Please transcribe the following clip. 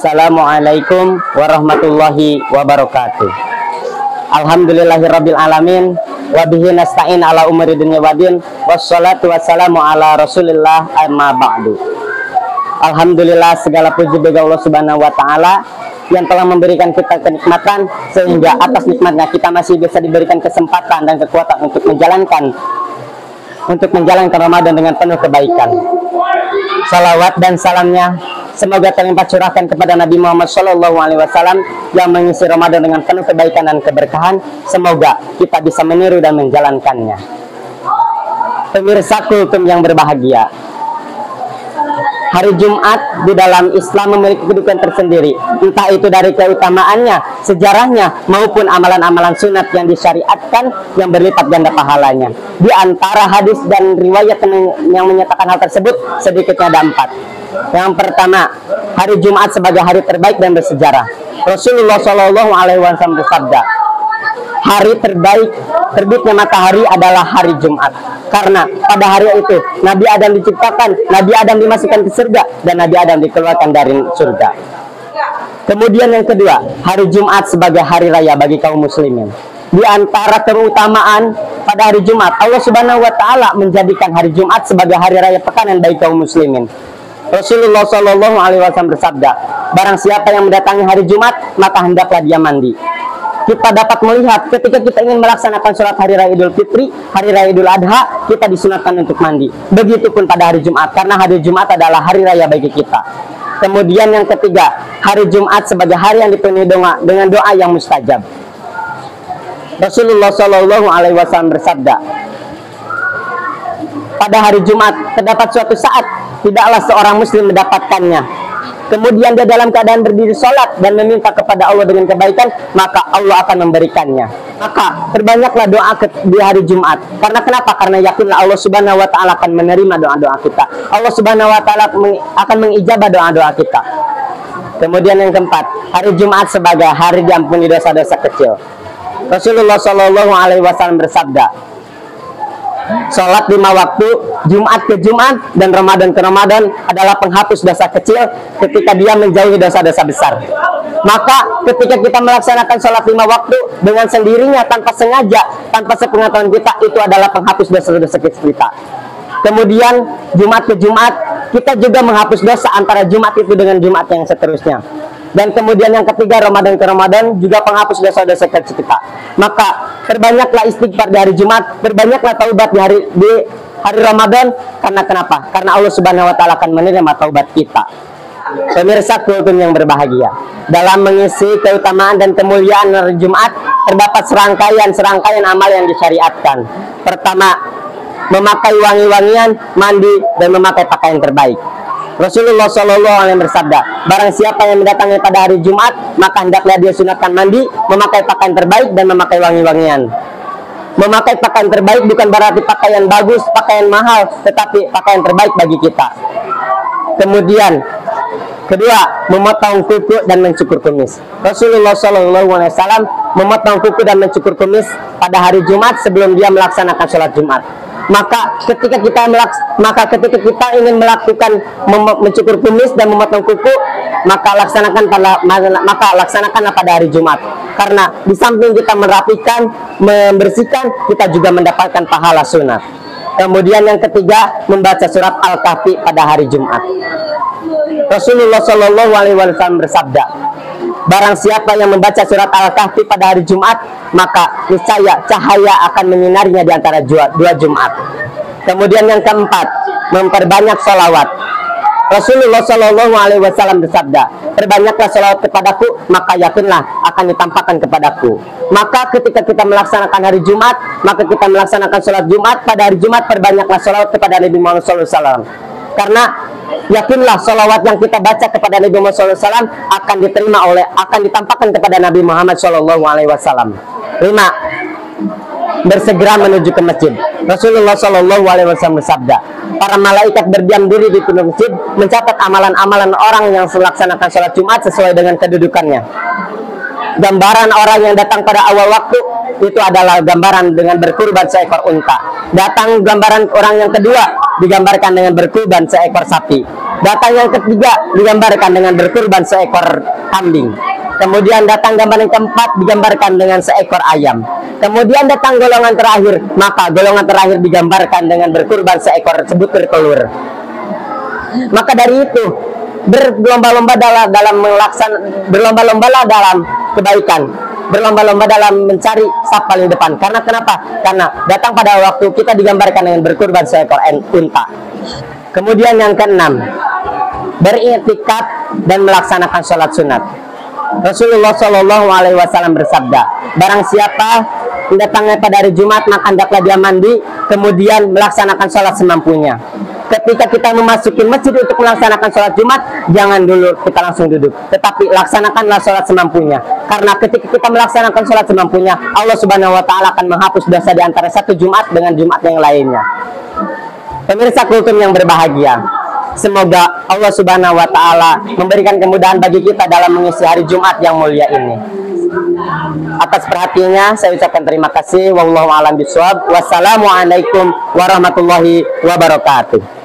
Assalamualaikum warahmatullahi wabarakatuh. Alhamdulillahirabbil alamin wa bihi nasta'in ala umuri dunya waddin wassalatu wassalamu ala Rasulillah amma ba'du. Alhamdulillah, segala puji bagi Allah Subhanahu wa taala yang telah memberikan kita kenikmatan sehingga atas nikmatnya kita masih bisa diberikan kesempatan dan kekuatan untuk menjalankan Ramadan dengan penuh kebaikan. Salawat dan salamnya semoga terlimpah curahkan kepada Nabi Muhammad SAW yang mengisi Ramadan dengan penuh kebaikan dan keberkahan. Semoga kita bisa meniru dan menjalankannya. Pemirsa kultum yang berbahagia, hari Jumat di dalam Islam memiliki kedudukan tersendiri, entah itu dari keutamaannya, sejarahnya, maupun amalan-amalan sunat yang disyariatkan yang berlipat ganda pahalanya. Di antara hadis dan riwayat yang menyatakan hal tersebut sedikitnya ada 4. Yang pertama, hari Jumat sebagai hari terbaik dan bersejarah. Rasulullah SAW bersabda, hari terbaik terbitnya matahari adalah hari Jumat, karena pada hari itu Nabi Adam diciptakan, Nabi Adam dimasukkan ke surga, dan Nabi Adam dikeluarkan dari surga. Kemudian yang kedua, hari Jumat sebagai hari raya bagi kaum muslimin. Di antara keutamaan pada hari Jumat, Allah Subhanahu wa taala menjadikan hari Jumat sebagai hari raya pekanan bagi kaum muslimin. Rasulullah SAW bersabda, barang siapa yang mendatangi hari Jumat, maka hendaklah dia mandi. Kita dapat melihat ketika kita ingin melaksanakan sholat hari raya Idul Fitri, hari raya Idul Adha, kita disunatkan untuk mandi. Begitupun pada hari Jumat, karena hari Jumat adalah hari raya bagi kita. Kemudian yang ketiga, hari Jumat sebagai hari yang dipenuhi dengan doa yang mustajab. Rasulullah SAW bersabda, pada hari Jumat terdapat suatu saat tidaklah seorang muslim mendapatkannya, kemudian dia dalam keadaan berdiri sholat dan meminta kepada Allah dengan kebaikan, maka Allah akan memberikannya. Maka perbanyaklah doa di hari Jumat. Karena kenapa? Karena yakinlah Allah Subhanahu wa taala akan menerima doa-doa kita. Allah Subhanahu wa taala akan mengijabah doa-doa kita. Kemudian yang keempat, hari Jumat sebagai hari diampuni dosa-dosa kecil. Rasulullah SAW bersabda, sholat 5 waktu, Jumat ke Jumat dan Ramadan ke Ramadan adalah penghapus dosa kecil ketika dia menjauhi dosa-dosa besar. Maka ketika kita melaksanakan sholat 5 waktu dengan sendirinya, tanpa sengaja, tanpa sepengetahuan kita, itu adalah penghapus dosa-dosa kecil kita. Kemudian Jumat ke Jumat, kita juga menghapus dosa antara Jumat itu dengan Jumat yang seterusnya. Dan kemudian yang ketiga, Ramadan ke Ramadan juga penghapus dosa-dosa kecil kita. Maka perbanyaklah istighfar di hari Jumat, perbanyaklah taubat di hari Ramadan. Karena kenapa? Karena Allah Subhanahu wa taala akan menerima taubat kita. Pemirsa kultum yang berbahagia, dalam mengisi keutamaan dan kemuliaan hari Jumat terdapat serangkaian amal yang disyariatkan. Pertama, memakai wangi-wangian, mandi, dan memakai pakaian terbaik. Rasulullah SAW bersabda, barang siapa yang mendatangi pada hari Jumat, maka hendaklah dia sunatkan mandi, memakai pakaian terbaik, dan memakai wangi-wangian. Memakai pakaian terbaik bukan berarti pakaian bagus, pakaian mahal, tetapi pakaian terbaik bagi kita. Kemudian kedua, memotong kuku dan mencukur kumis. Rasulullah SAW memotong kuku dan mencukur kumis pada hari Jumat sebelum dia melaksanakan sholat Jumat. Maka ketika kita ingin melakukan mencukur kumis dan memotong kuku, maka laksanakanlah pada hari Jumat. Karena di samping kita merapikan, membersihkan, kita juga mendapatkan pahala sunat. Kemudian yang ketiga, membaca surat Al-Kahfi pada hari Jumat. Rasulullah SAW bersabda, barang siapa yang membaca surat Al-Kahfi pada hari Jumat, maka niscaya cahaya akan menyinarinya di antara dua Jumat. Kemudian yang keempat, memperbanyak sholawat. Rasulullah SAW bersabda, perbanyaklah sholawat kepadaku, maka yakinlah akan ditampakkan kepadaku. Maka ketika kita melaksanakan hari Jumat, maka kita melaksanakan sholat Jumat pada hari Jumat, perbanyaklah sholawat kepada Nabi Muhammad SAW. Karena yakinlah sholawat yang kita baca kepada Nabi Muhammad SAW akan ditampakkan kepada Nabi Muhammad SAW. 5. Bersegera menuju ke masjid. Rasulullah SAW bersabda, para malaikat berdiam diri di pintu masjid mencatat amalan-amalan orang yang melaksanakan sholat Jumat sesuai dengan kedudukannya. Gambaran orang yang datang pada awal waktu itu adalah gambaran dengan berkurban seekor unta. Datang gambaran orang yang kedua digambarkan dengan berkurban seekor sapi. Datang yang ketiga digambarkan dengan berkurban seekor kambing. Kemudian datang gambar yang keempat digambarkan dengan seekor ayam. Kemudian datang golongan terakhir, maka golongan terakhir digambarkan dengan berkurban seekor sebutir telur. Maka dari itu berlomba-lomba berlomba-lombalah dalam kebaikan, berlomba-lomba dalam mencari saf paling depan. Karena kenapa? Karena datang pada waktu kita digambarkan dengan berkurban seekor unta. Kemudian yang keenam, beriktikaf dan melaksanakan sholat sunat. Rasulullah Shallallahu Alaihi Wasallam bersabda, barang siapa datangnya pada hari Jumat, maka hendaklah dia mandi, kemudian melaksanakan sholat semampunya. Ketika kita memasuki masjid untuk melaksanakan sholat Jumat, jangan dulu kita langsung duduk, tetapi laksanakanlah sholat semampunya. Karena ketika kita melaksanakan sholat semampunya, Allah Subhanahu Wa Taala akan menghapus dosa di antara satu Jumat dengan Jumat yang lainnya. Pemirsa Kultum yang berbahagia, semoga Allah Subhanahu Wa Taala memberikan kemudahan bagi kita dalam mengisi hari Jumat yang mulia ini. Atas perhatiannya saya ucapkan terima kasih. Wallahu a'lam bishawab. Wassalamualaikum warahmatullahi wabarakatuh.